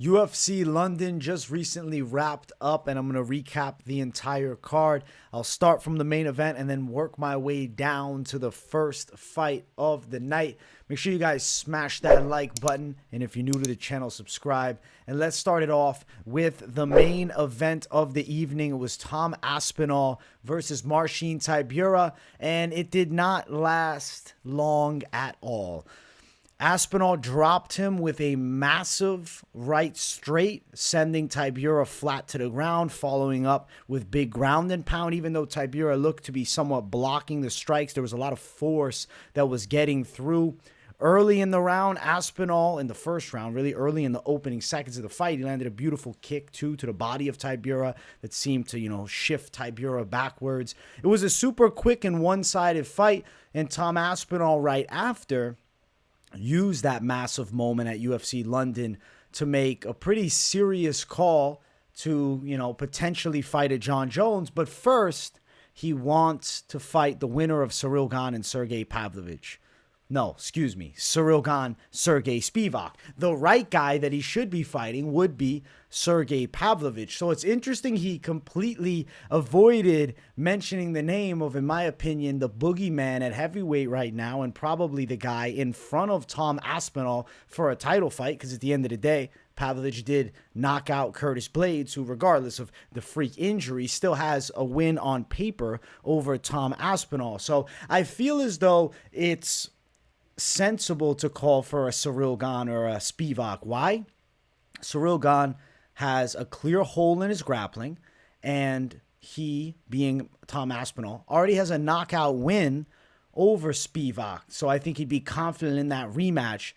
UFC London just recently wrapped up, and I'm going to recap the entire card. I'll start from the main event and then work my way down to the first fight of the night. Make sure you guys smash that like button, and if you're new to the channel, subscribe. And let's start it off with the main event of the evening. It was Tom Aspinall versus Marcin Tybura, and it did not last long at all. Aspinall dropped him with a massive right straight, sending Tybura flat to the ground, following up with big ground and pound. Even though Tybura looked to be somewhat blocking the strikes, there was a lot of force that was getting through. Early in the round, Aspinall, in the first round, really early in the opening seconds of the fight, he landed a beautiful kick, too, to the body of Tybura that seemed to, shift Tybura backwards. It was a super quick and one-sided fight, and Tom Aspinall right after used that massive moment at UFC London to make a pretty serious call to, potentially fight a Jon Jones. But first, he wants to fight the winner of Ciryl Gane and Sergey Pavlovich. No, excuse me, Ciryl Gane, Sergey Spivak. The right guy that he should be fighting would be Sergey Pavlovich. So it's interesting he completely avoided mentioning the name of, in my opinion, the boogeyman at heavyweight right now, and probably the guy in front of Tom Aspinall for a title fight, because at the end of the day, Pavlovich did knock out Curtis Blaydes, who, regardless of the freak injury, still has a win on paper over Tom Aspinall. So I feel as though it's sensible to call for a Ciryl Gane or a Spivak. Why? Ciryl Gane has a clear hole in his grappling, and he, being Tom Aspinall, already has a knockout win over Spivak. So I think he'd be confident in that rematch.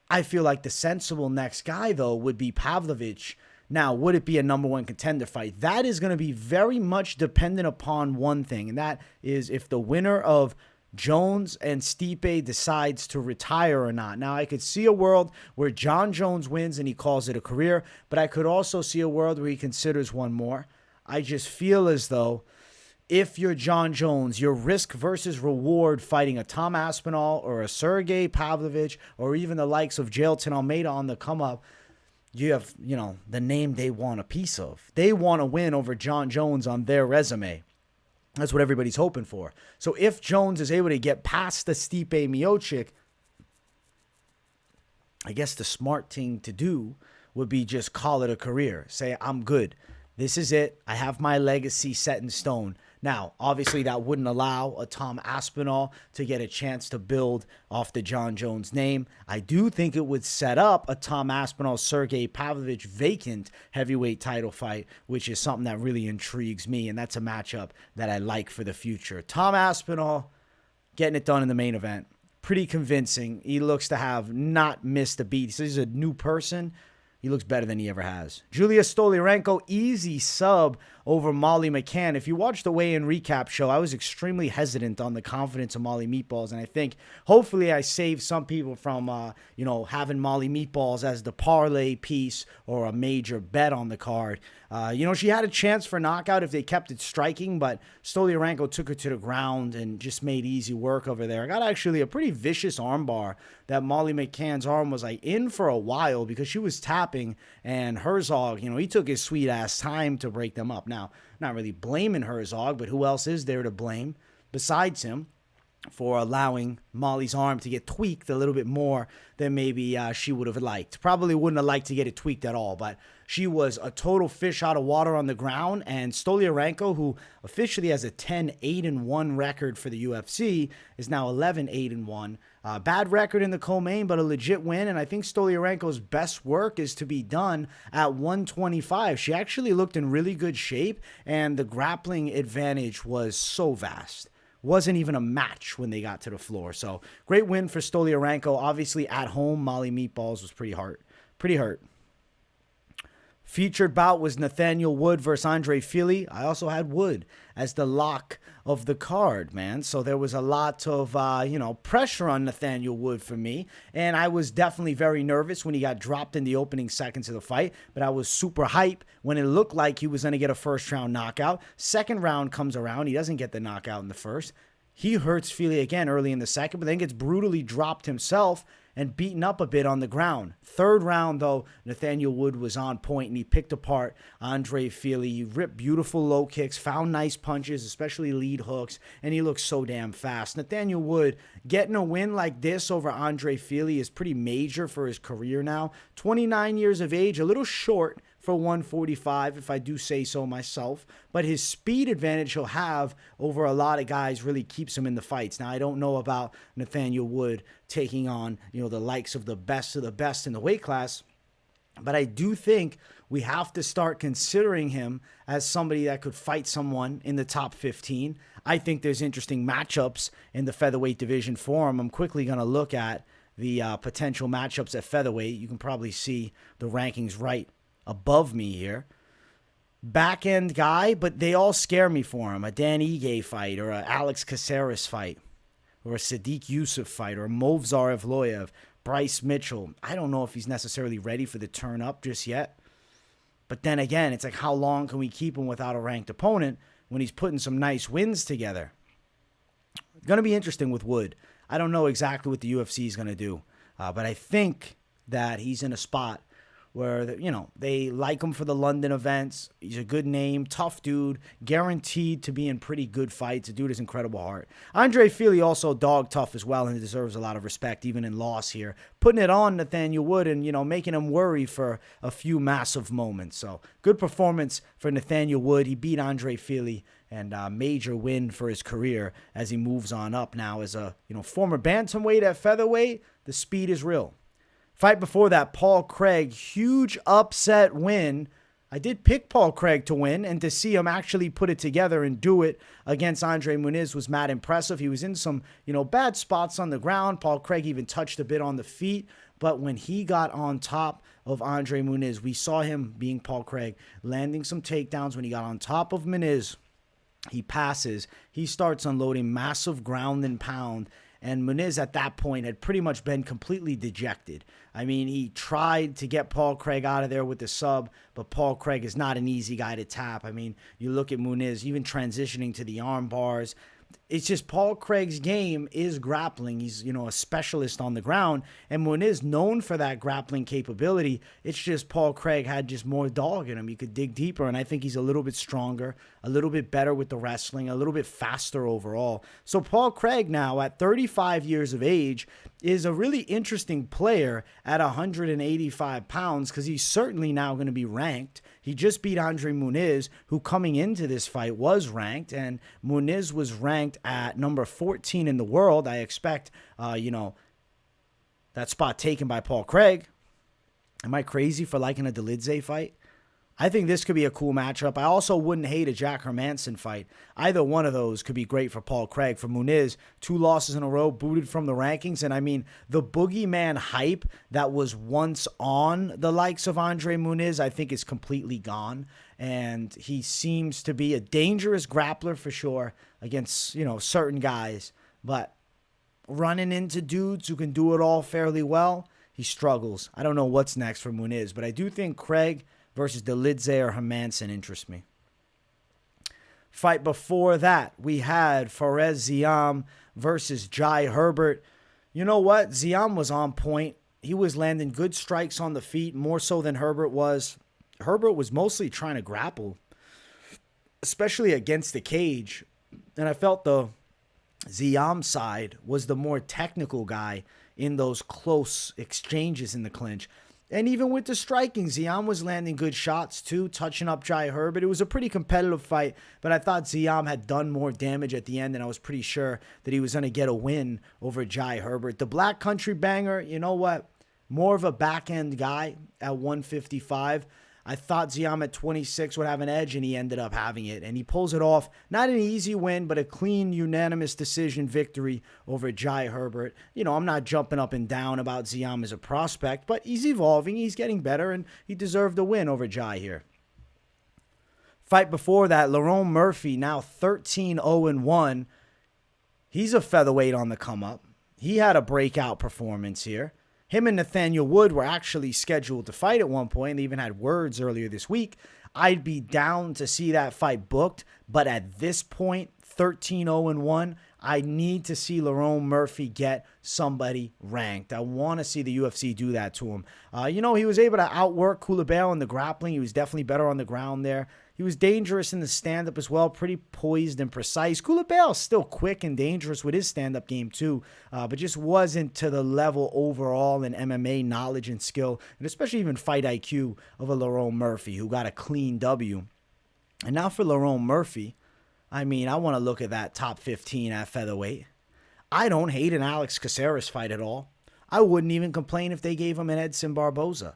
I feel like the sensible next guy, though, would be Pavlovich. Now, would it be a number one contender fight? That is going to be very much dependent upon one thing, and that is if the winner of Jones and Stipe decides to retire or not. Now, I could see a world where Jon Jones wins and he calls it a career, but I could also see a world where he considers one more. I just feel as though if you're Jon Jones, your risk versus reward fighting a Tom Aspinall or a Sergey Pavlovich or even the likes of Jailton Almeida on the come up, you have, the name they want a piece of. They want to win over Jon Jones on their resume. That's what everybody's hoping for. So if Jones is able to get past the Stipe Miocic, I guess the smart thing to do would be just call it a career. Say, I'm good. This is it. I have my legacy set in stone. Now, obviously, that wouldn't allow a Tom Aspinall to get a chance to build off the Jon Jones name. I do think it would set up a Tom Aspinall-Sergey Pavlovich vacant heavyweight title fight, which is something that really intrigues me, and that's a matchup that I like for the future. Tom Aspinall getting it done in the main event. Pretty convincing. He looks to have not missed a beat. So he's a new person. He looks better than he ever has. Julia Stoliarenko, easy sub over Molly McCann. If you watched the weigh-in recap show, I was extremely hesitant on the confidence of Molly Meatballs, and I think hopefully I saved some people from, having Molly Meatballs as the parlay piece or a major bet on the card. She had a chance for knockout if they kept it striking, but Stoliarenko took her to the ground and just made easy work over there. I got actually a pretty vicious armbar that Molly McCann's arm was in for a while because she was tapping, and Herzog, he took his sweet ass time to break them up. Now, not really blaming Herzog, but who else is there to blame besides him for allowing Molly's arm to get tweaked a little bit more than maybe she would have liked. Probably wouldn't have liked to get it tweaked at all, but she was a total fish out of water on the ground, and Stoliarenko, who officially has a 10-8-1 record for the UFC, is now 11-8-1. Bad record in the co-main, but a legit win, and I think Stoliarenko's best work is to be done at 125. She actually looked in really good shape, and the grappling advantage was so vast. Wasn't even a match when they got to the floor. So great win for Stoliarenko. Obviously at home, Molly Meatballs was pretty hurt. Featured bout was Nathaniel Wood versus André Fili. I also had Wood as the lock of the card, man. So there was a lot of, pressure on Nathaniel Wood for me. And I was definitely very nervous when he got dropped in the opening seconds of the fight. But I was super hype when it looked like he was going to get a first-round knockout. Second round comes around. He doesn't get the knockout in the first. He hurts Fili again early in the second, but then gets brutally dropped himself. and beaten up a bit on the ground. Third round, though, Nathaniel Wood was on point, and he picked apart André Fili. He ripped beautiful low kicks, found nice punches, especially lead hooks, and he looked so damn fast. Nathaniel Wood getting a win like this over André Fili is pretty major for his career now. 29 years of age, a little short for 145, if I do say so myself. But his speed advantage he'll have over a lot of guys really keeps him in the fights. Now, I don't know about Nathaniel Wood taking on, the likes of the best in the weight class, but I do think we have to start considering him as somebody that could fight someone in the top 15. I think there's interesting matchups in the featherweight division for him. I'm quickly going to look at the potential matchups at featherweight. You can probably see the rankings right above me here. Back end guy, but they all scare me for him. A Dan Ige fight, or a Alex Caceres fight, or a Sadiq Yusuf fight, or a Movsar Evloyev, Bryce Mitchell. I don't know if he's necessarily ready for the turn up just yet. But then again, it's like, how long can we keep him without a ranked opponent when he's putting some nice wins together? It's going to be interesting with Wood. I don't know exactly what the UFC is going to do, but I think that he's in a spot where, they like him for the London events. He's a good name, tough dude, guaranteed to be in pretty good fights. The dude has incredible heart. André Fili also dog tough as well, and he deserves a lot of respect, even in loss here. Putting it on Nathaniel Wood and, making him worry for a few massive moments. So, good performance for Nathaniel Wood. He beat André Fili, and a major win for his career as he moves on up now as a, former bantamweight at featherweight. The speed is real. Fight before that, Paul Craig, huge upset win. I did pick Paul Craig to win, and to see him actually put it together and do it against André Muniz was mad impressive. He was in some, bad spots on the ground. Paul Craig even touched a bit on the feet, but when he got on top of André Muniz, we saw him, being Paul Craig, landing some takedowns. When he got on top of Muniz, he passes. He starts unloading massive ground and pound. And Muniz at that point had pretty much been completely dejected. I mean, he tried to get Paul Craig out of there with the sub, but Paul Craig is not an easy guy to tap. I mean, you look at Muniz, even transitioning to the arm bars. It's just Paul Craig's game is grappling. He's, a specialist on the ground. And Muniz, known for that grappling capability, it's just Paul Craig had just more dog in him. You could dig deeper, and I think he's a little bit stronger, a little bit better with the wrestling, a little bit faster overall. So Paul Craig now, at 35 years of age, is a really interesting player at 185 pounds because he's certainly now going to be ranked. He just beat André Muniz, who coming into this fight was ranked, and Muniz was ranked at number 14 in the world. I expect, that spot taken by Paul Craig. Am I crazy for liking a Dolidze fight? I think this could be a cool matchup. I also wouldn't hate a Jack Hermanson fight. Either one of those could be great for Paul Craig. For Muniz, 2 losses in a row, booted from the rankings. And I mean, the boogeyman hype that was once on the likes of André Muniz, I think is completely gone. And he seems to be a dangerous grappler for sure against, certain guys. But running into dudes who can do it all fairly well, he struggles. I don't know what's next for Muniz, but I do think Craig versus Dolidze or Hermanson interests me. Fight before that, we had Fares Ziam versus Jai Herbert. You know what? Ziam was on point. He was landing good strikes on the feet, more so than Herbert was. Herbert was mostly trying to grapple, especially against the cage. And I felt the Ziam side was the more technical guy in those close exchanges in the clinch. And even with the striking, Ziam was landing good shots too, touching up Jai Herbert. It was a pretty competitive fight, but I thought Ziam had done more damage at the end, and I was pretty sure that he was going to get a win over Jai Herbert. The Black Country Banger, you know what? More of a back-end guy at 155. I thought Ziam at 26 would have an edge, and he ended up having it. And he pulls it off. Not an easy win, but a clean, unanimous decision victory over Jai Herbert. I'm not jumping up and down about Ziam as a prospect, but he's evolving. He's getting better, and he deserved a win over Jai here. Fight before that, Lerone Murphy, now 13-0-1. He's a featherweight on the come-up. He had a breakout performance here. Him and Nathaniel Wood were actually scheduled to fight at one point. They even had words earlier this week. I'd be down to see that fight booked, but at this point, 13-0-1, I need to see Lerone Murphy get somebody ranked. I want to see the UFC do that to him. He was able to outwork Culibao in the grappling. He was definitely better on the ground there. He was dangerous in the stand-up as well, pretty poised and precise. Culibao is still quick and dangerous with his stand-up game too, but just wasn't to the level overall in MMA knowledge and skill, and especially even fight IQ of a Lerone Murphy, who got a clean W. And now for Lerone Murphy, I want to look at that top 15 at featherweight. I don't hate an Alex Caceres fight at all. I wouldn't even complain if they gave him an Edson Barboza.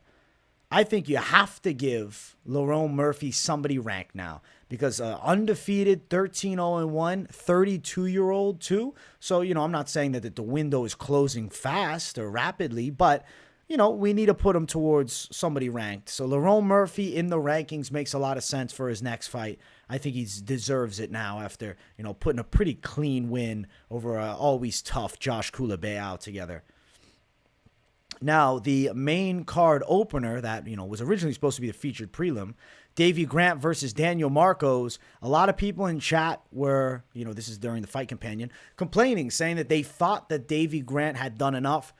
I think you have to give Lerone Murphy somebody ranked now because undefeated, 13-0-1, 32-year-old too. So, I'm not saying that the window is closing fast or rapidly, but, we need to put him towards somebody ranked. So Lerone Murphy in the rankings makes a lot of sense for his next fight. I think he deserves it now after, putting a pretty clean win over always tough Josh Culibao together. Now, the main card opener that, was originally supposed to be the featured prelim, Davey Grant versus Daniel Marcos. A lot of people in chat were, this is during the Fight Companion, complaining, saying that they thought that Davey Grant had done enough.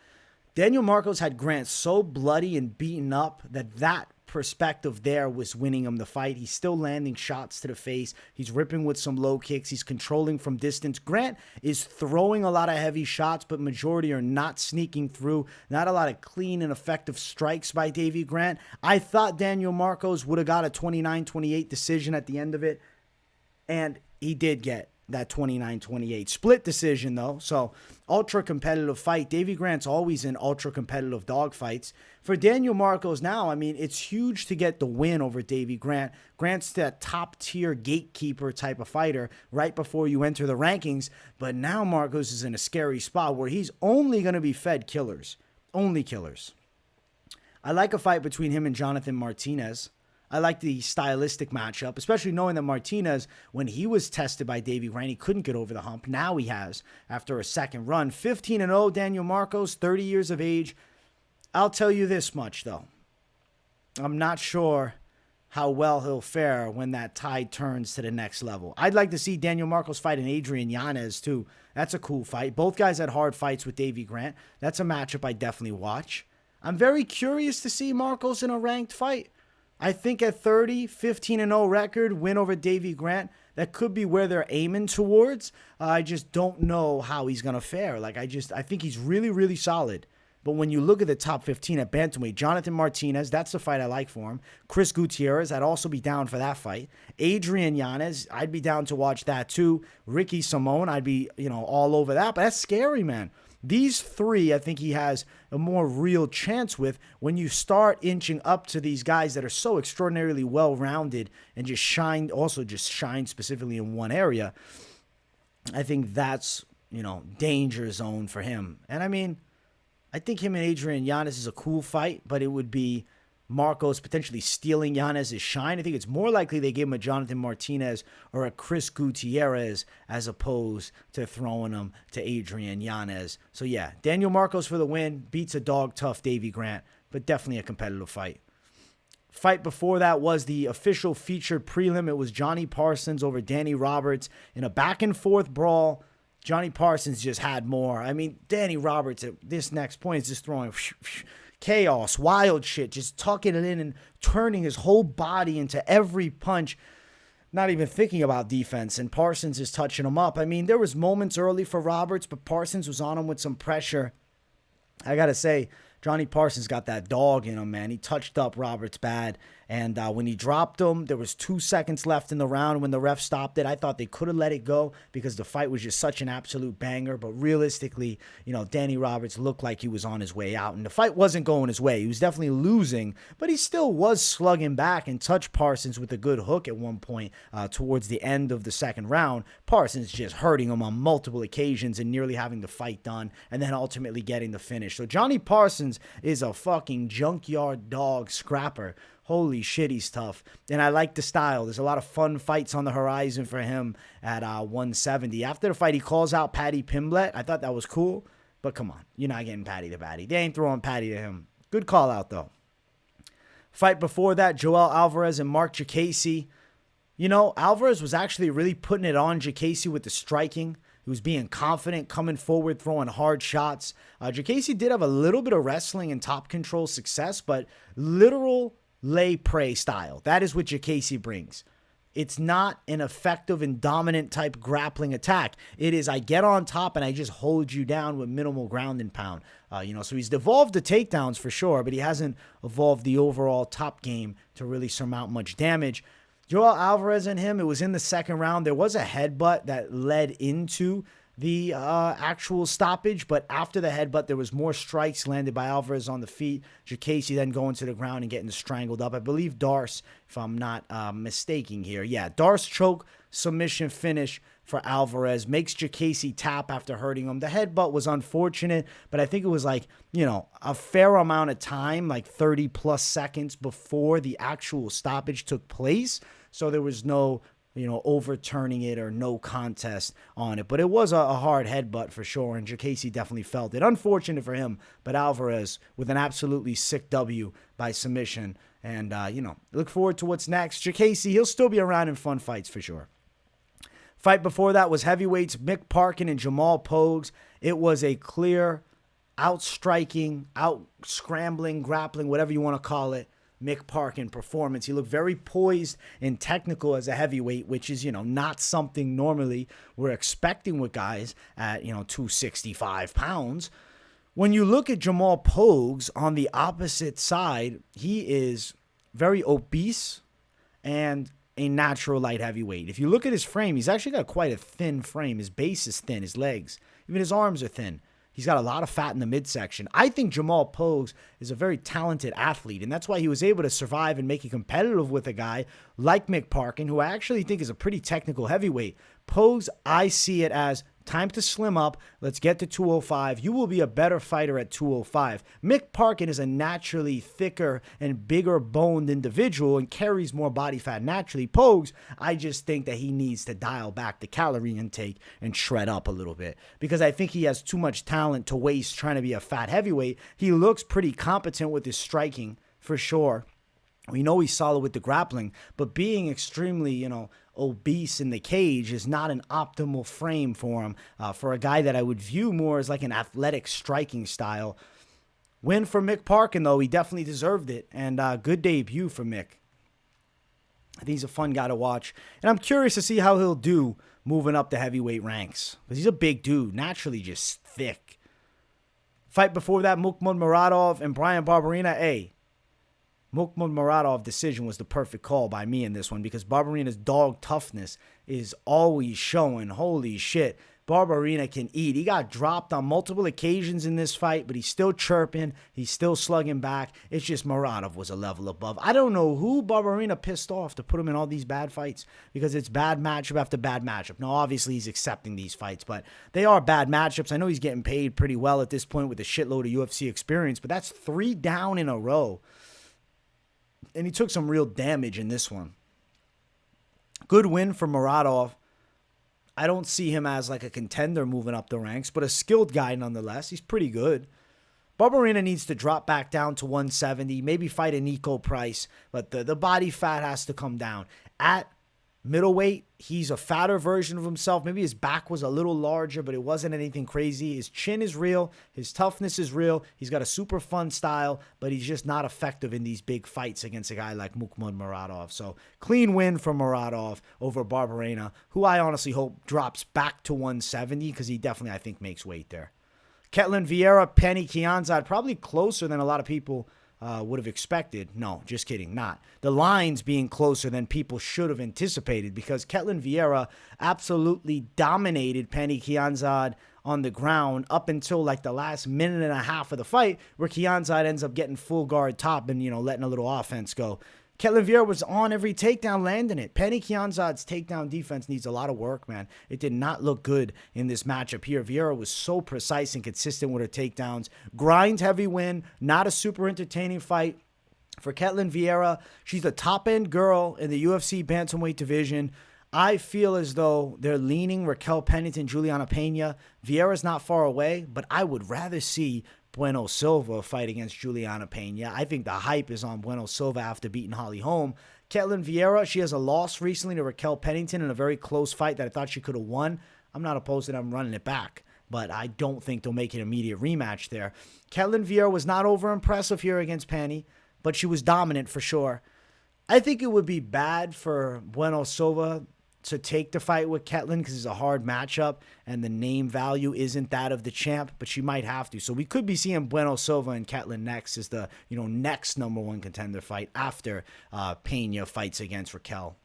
Daniel Marcos had Grant so bloody and beaten up that perspective there was winning him the fight. He's still landing shots to the face. He's ripping with some low kicks. He's controlling from distance. Grant is throwing a lot of heavy shots, but majority are not sneaking through. Not a lot of clean and effective strikes by Davey Grant. I thought Daniel Marcos would have got a 29-28 decision at the end of it, and he did get that 29-28 split decision though. So ultra competitive fight. Davey Grant's always in ultra competitive dogfights. For Daniel Marcos now, it's huge to get the win over Davey Grant. Grant's that top tier gatekeeper type of fighter right before you enter the rankings. But now Marcos is in a scary spot where he's only going to be fed killers. Only killers. I like a fight between him and Jonathan Martinez. I like the stylistic matchup, especially knowing that Martinez, when he was tested by Davey Grant, he couldn't get over the hump. Now he has after a second run. 15-0, Daniel Marcos, 30 years of age. I'll tell you this much, though. I'm not sure how well he'll fare when that tide turns to the next level. I'd like to see Daniel Marcos fight an Adrian Yanez, too. That's a cool fight. Both guys had hard fights with Davey Grant. That's a matchup I definitely watch. I'm very curious to see Marcos in a ranked fight. I think at 30, 15-0 record, win over Davey Grant, that could be where they're aiming towards. I just don't know how he's going to fare. I think he's really, really solid. But when you look at the top 15 at bantamweight, Jonathan Martinez, that's the fight I like for him. Chris Gutierrez, I'd also be down for that fight. Adrian Yanez, I'd be down to watch that too. Ricky Simone, I'd be, all over that. But that's scary, man. These three, I think he has a more real chance with when you start inching up to these guys that are so extraordinarily well-rounded and just shine specifically in one area. I think that's, danger zone for him. And I think him and Adrian Yanez is a cool fight, but it would be Marcos potentially stealing Yanez's shine. I think it's more likely they give him a Jonathan Martinez or a Chris Gutierrez as opposed to throwing him to Adrian Yanez. So yeah, Daniel Marcos for the win, beats a dog-tough Davey Grant, but definitely a competitive fight. Fight before that was the official featured prelim. It was Johnny Parsons over Danny Roberts in a back-and-forth brawl. Johnny Parsons just had more. Danny Roberts at this next point is just throwing chaos, wild shit, just tucking it in and turning his whole body into every punch, not even thinking about defense, and Parsons is touching him up. There was moments early for Roberts, but Parsons was on him with some pressure. I gotta say, Johnny Parsons got that dog in him, man. He touched up Roberts bad, and when he dropped him, there was 2 seconds left in the round when the ref stopped it. I thought they could have let it go because the fight was just such an absolute banger, but realistically, Danny Roberts looked like he was on his way out, and the fight wasn't going his way. He was definitely losing, but he still was slugging back and touched Parsons with a good hook at one point towards the end of the second round. Parsons just hurting him on multiple occasions and nearly having the fight done, and then ultimately getting the finish. So Johnny Parsons is a fucking junkyard dog scrapper. Holy shit, he's tough. And I like the style. There's a lot of fun fights on the horizon for him at 170. After the fight, he calls out Paddy Pimblett. I thought that was cool. But come on, you're not getting Paddy to Paddy. They ain't throwing Paddy to him. Good call out, though. Fight before that, Joel Alvarez and Marc Diakiese. Alvarez was actually really putting it on Diakiese with the striking. He was being confident, coming forward, throwing hard shots. Diakiese did have a little bit of wrestling and top control success, but literal lay prey style. That is what Diakiese brings. It's not an effective and dominant type grappling attack. It is, I get on top and I just hold you down with minimal ground and pound. So he's evolved the takedowns for sure, but he hasn't evolved the overall top game to really surmount much damage. Joel Alvarez and him, it was in the second round. There was a headbutt that led into the actual stoppage, but after the headbutt, there was more strikes landed by Alvarez on the feet. Diakiese then going to the ground and getting strangled up. I believe Darce, if I'm not mistaking here. Yeah, Darce choke, submission finish for Alvarez. Makes Diakiese tap after hurting him. The headbutt was unfortunate, but I think it was like, a fair amount of time, like 30 plus seconds before the actual stoppage took place. So there was no overturning it or no contest on it. But it was a hard headbutt for sure, and Diakiese definitely felt it. Unfortunate for him, but Alvarez with an absolutely sick W by submission. And, look forward to what's next. Diakiese, he'll still be around in fun fights for sure. Fight before that was heavyweights Mick, Parkin, and Jamal Pogues. It was a clear, out-striking, out-scrambling, grappling, whatever you want to call it, Mick Parkin performance. He looked very poised and technical as a heavyweight, which is, not something normally we're expecting with guys at, 265 pounds. When you look at Jamal Pogues on the opposite side, he is very obese and a natural light heavyweight. If you look at his frame, he's actually got quite a thin frame. His base is thin, his legs, even his arms are thin. He's got a lot of fat in the midsection. I think Jamal Pogues is a very talented athlete, and that's why he was able to survive and make it competitive with a guy like Mick Parkin, who I actually think is a pretty technical heavyweight. Pogues, I see it as time to slim up. Let's get to 205. You will be a better fighter at 205. Mick Parkin is a naturally thicker and bigger boned individual and carries more body fat naturally. Pogues, I just think that he needs to dial back the calorie intake and shred up a little bit because I think he has too much talent to waste trying to be a fat heavyweight. He looks pretty competent with his striking for sure. We know he's solid with the grappling, but being extremely, obese in the cage is not an optimal frame for him. For a guy that I would view more as like an athletic striking style. Win for Mick Parkin, though. He definitely deserved it. And good debut for Mick. I think he's a fun guy to watch. And I'm curious to see how he'll do moving up the heavyweight ranks. Because he's a big dude, naturally just thick. Fight before that, Makhmud Muradov and Bryan Barberena. Hey, Makhmud Muradov decision was the perfect call by me in this one because Barberena's dog toughness is always showing. Holy shit. Barberena can eat. He got dropped on multiple occasions in this fight, but he's still chirping. He's still slugging back. It's just Muradov was a level above. I don't know who Barberena pissed off to put him in all these bad fights because it's bad matchup after bad matchup. Now, obviously, he's accepting these fights, but they are bad matchups. I know he's getting paid pretty well at this point with a shitload of UFC experience, but that's 3 down in a row. And he took some real damage in this one. Good win for Muradov. I don't see him as like a contender moving up the ranks, but a skilled guy nonetheless. He's pretty good. Barberena needs to drop back down to 170, maybe fight a Nico Price, but the body fat has to come down. At middleweight, he's a fatter version of himself. Maybe his back was a little larger, but it wasn't anything crazy. His chin is real. His toughness is real. He's got a super fun style, but he's just not effective in these big fights against a guy like Makhmud Muradov. So clean win for Muradov over Barberena, who I honestly hope drops back to 170 because he definitely, I think, makes weight there. Ketlen, Vieira, Pannie, Kianzad, probably closer than a lot of people would have expected. No, just kidding, not. The lines being closer than people should have anticipated because Ketlen Vieira absolutely dominated Pannie Kianzad on the ground up until like the last minute and a half of the fight where Kianzad ends up getting full guard top and, letting a little offense go. Ketlen Vieira was on every takedown, landing it. Pannie Kianzad's takedown defense needs a lot of work, man. It did not look good in this matchup here. Vieira was so precise and consistent with her takedowns. Grind heavy win, not a super entertaining fight for Ketlen Vieira. She's a top-end girl in the UFC bantamweight division. I feel as though they're leaning Raquel Pennington, Juliana Pena. Vieira's not far away, but I would rather see Bueno Silva fight against Juliana Pena. I think the hype is on Bueno Silva after beating Holly Holm. Ketlen Vieira, she has a loss recently to Raquel Pennington in a very close fight that I thought she could have won. I'm not opposed to them running it back, but I don't think they'll make an immediate rematch there. Ketlen Vieira was not over impressive here against Pannie, but she was dominant for sure. I think it would be bad for Bueno Silva to take the fight with Ketlen because it's a hard matchup and the name value isn't that of the champ, but she might have to. So we could be seeing Bueno Silva and Ketlen next as the next number one contender fight after Pena fights against Raquel.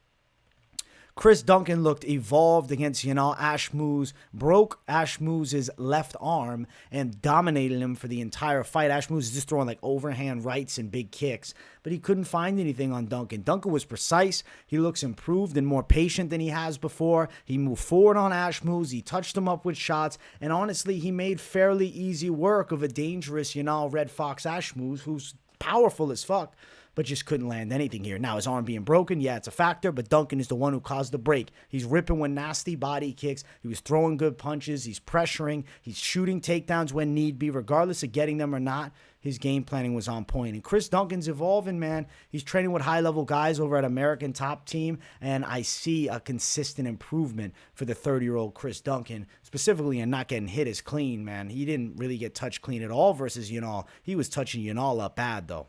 Chris Duncan looked evolved against Jamal. Ashmouz broke Ashmouz's left arm and dominated him for the entire fight. Ashmouz is just throwing like overhand rights and big kicks, but he couldn't find anything on Duncan. Duncan was precise. He looks improved and more patient than he has before. He moved forward on Ashmouz. He touched him up with shots, and honestly, he made fairly easy work of a dangerous Red Fox Ashmouz, who's powerful as fuck, but just couldn't land anything here. Now, his arm being broken, yeah, it's a factor, but Duncan is the one who caused the break. He's ripping with nasty body kicks. He was throwing good punches. He's pressuring. He's shooting takedowns when need be, regardless of getting them or not. His game planning was on point. And Chris Duncan's evolving, man. He's training with high-level guys over at American Top Team, and I see a consistent improvement for the 30-year-old Chris Duncan, specifically in not getting hit as clean, man. He didn't really get touched clean at all versus Yanal. He was touching Yanal up bad, though.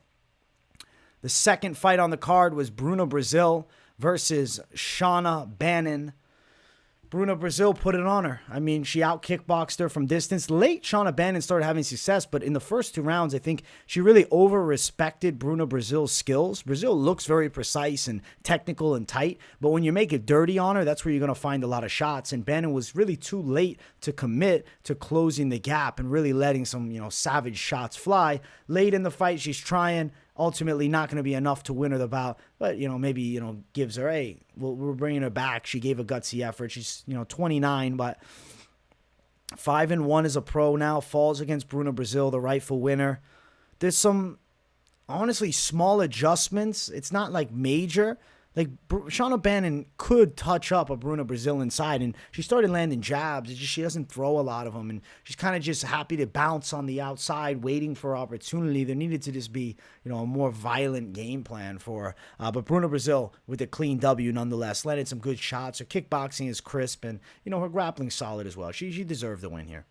The second fight on the card was Bruna Brazil versus Shauna Bannon. Bruna Brazil put it on her. I mean, she out-kickboxed her from distance. Late, Shauna Bannon started having success, but in the first 2 rounds, I think she really over-respected Bruna Brazil's skills. Brazil looks very precise and technical and tight, but when you make it dirty on her, that's where you're going to find a lot of shots, and Bannon was really too late to commit to closing the gap and really letting some, savage shots fly. Late in the fight, she's trying. Ultimately not going to be enough to win her the bout, but, maybe, gives her, hey, we're bringing her back. She gave a gutsy effort. She's, 29, but 5-1 as a pro now, falls against Bruna Brazil, the rightful winner. There's some, honestly, small adjustments. It's not like major. Like, Shauna Bannon could touch up a Bruna Brazil inside, and she started landing jabs. It's just she doesn't throw a lot of them, and she's kind of just happy to bounce on the outside, waiting for opportunity. There needed to just be, a more violent game plan for her. But Bruna Brazil with a clean W nonetheless. Landed some good shots. Her kickboxing is crisp, and, her grappling's solid as well. She deserved the win here.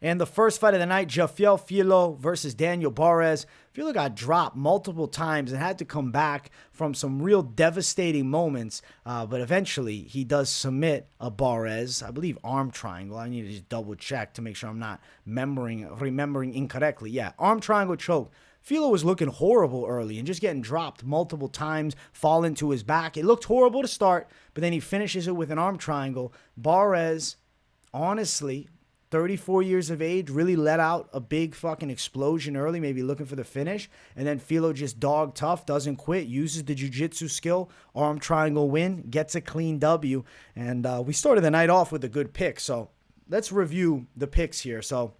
And the first fight of the night, Jafiel Filo versus Daniel Barres. Filo got dropped multiple times and had to come back from some real devastating moments. But eventually, he does submit a Barres, I believe arm triangle. I need to just double check to make sure I'm not remembering incorrectly. Yeah, arm triangle choke. Filo was looking horrible early and just getting dropped multiple times, falling to his back. It looked horrible to start, but then he finishes it with an arm triangle. Barres, honestly, 34 years of age, really let out a big fucking explosion early, maybe looking for the finish. And then Filo just dog tough, doesn't quit, uses the jiu-jitsu skill, arm triangle win, gets a clean W. And we started the night off with a good pick. So let's review the picks here. So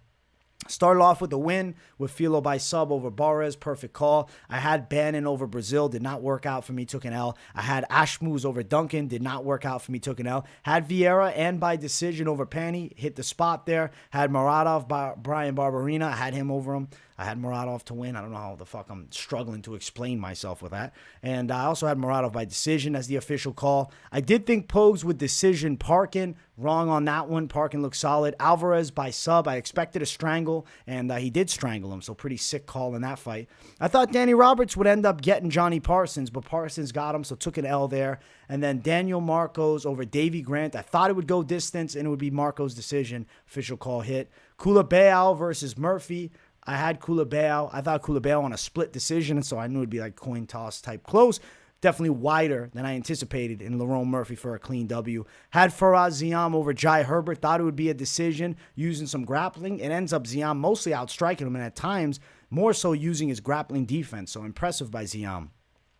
started off with a win with Filo by sub over Barres, perfect call. I had Bannon over Brazil, did not work out for me, took an L. I had Ashmouz over Duncan, did not work out for me, took an L. Had Vieira and by decision over Pannie, hit the spot there. Had Muradov by Bryan Barberena, I had him over him. I had Muradov to win. I don't know how the fuck I'm struggling to explain myself with that. And I also had Muradov by decision as the official call. I did think Pogues with decision. Parkin, wrong on that one. Parkin looked solid. Alvarez by sub. I expected a strangle, and he did strangle him, so pretty sick call in that fight. I thought Danny Roberts would end up getting Jonny Parsons, but Parsons got him, so took an L there. And then Daniel Marcos over Davey Grant. I thought it would go distance, and it would be Marcos' decision. Official call hit. Culibao versus Murphy. I had Culibao. I thought Culibao on a split decision, so I knew it would be like coin toss type close. Definitely wider than I anticipated in Lerone Murphy for a clean W. Had Faraz Ziam over Jai Herbert. Thought it would be a decision using some grappling. It ends up Ziam mostly outstriking him, and at times more so using his grappling defense. So impressive by Ziam.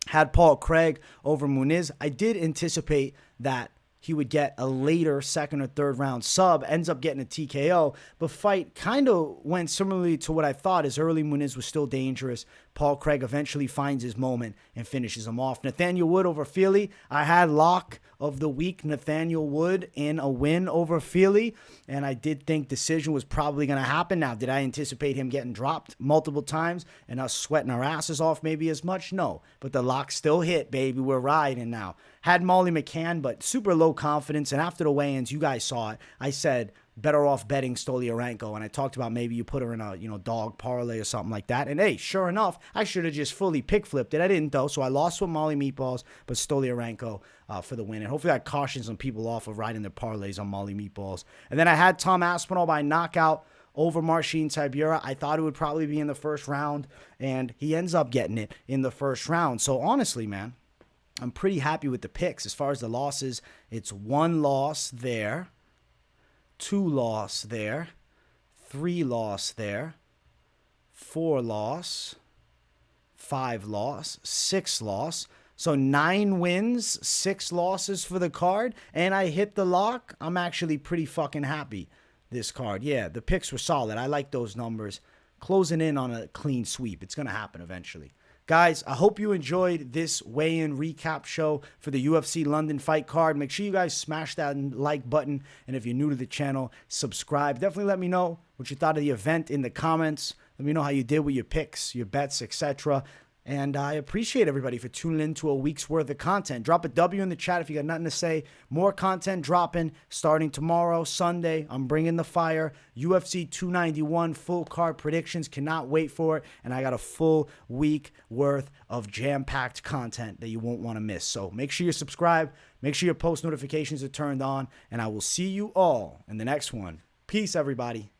Had Paul Craig over Muniz. I did anticipate that he would get a later second or third round sub, ends up getting a TKO, but fight kind of went similarly to what I thought, as early Muniz was still dangerous. Paul Craig eventually finds his moment and finishes him off. Nathaniel Wood over Fili. I had lock of the week, Nathaniel Wood, in a win over Fili, and I did think decision was probably going to happen. Now, did I anticipate him getting dropped multiple times and us sweating our asses off maybe as much? No, but the lock still hit, baby. We're riding now. Had Molly McCann, but super low confidence. And after the weigh-ins, you guys saw it. I said, better off betting Stoliarenko. And I talked about maybe you put her in a, dog parlay or something like that. And hey, sure enough, I should have just fully pick flipped it. I didn't though. So I lost with Molly Meatballs, but Stoliarenko for the win. And hopefully that cautions some people off of riding their parlays on Molly Meatballs. And then I had Tom Aspinall by knockout over Marcin Tybura. I thought it would probably be in the first round, and he ends up getting it in the first round. So honestly, man, I'm pretty happy with the picks. As far as the losses, it's 1 loss there, 2 loss there, 3 loss there, 4 loss, 5 loss, 6 loss. So 9 wins, 6 losses for the card, and I hit the lock. I'm actually pretty fucking happy this card. Yeah, the picks were solid. I like those numbers. Closing in on a clean sweep. It's going to happen eventually. Guys, I hope you enjoyed this weigh-in recap show for the UFC London fight card. Make sure you guys smash that like button. And if you're new to the channel, subscribe. Definitely let me know what you thought of the event in the comments. Let me know how you did with your picks, your bets, etc. And I appreciate everybody for tuning in to a week's worth of content. Drop a W in the chat if you got nothing to say. More content dropping starting tomorrow, Sunday. I'm bringing the fire. UFC 291 full card predictions. Cannot wait for it. And I got a full week worth of jam-packed content that you won't want to miss. So make sure you subscribe. Make sure your post notifications are turned on. And I will see you all in the next one. Peace, everybody.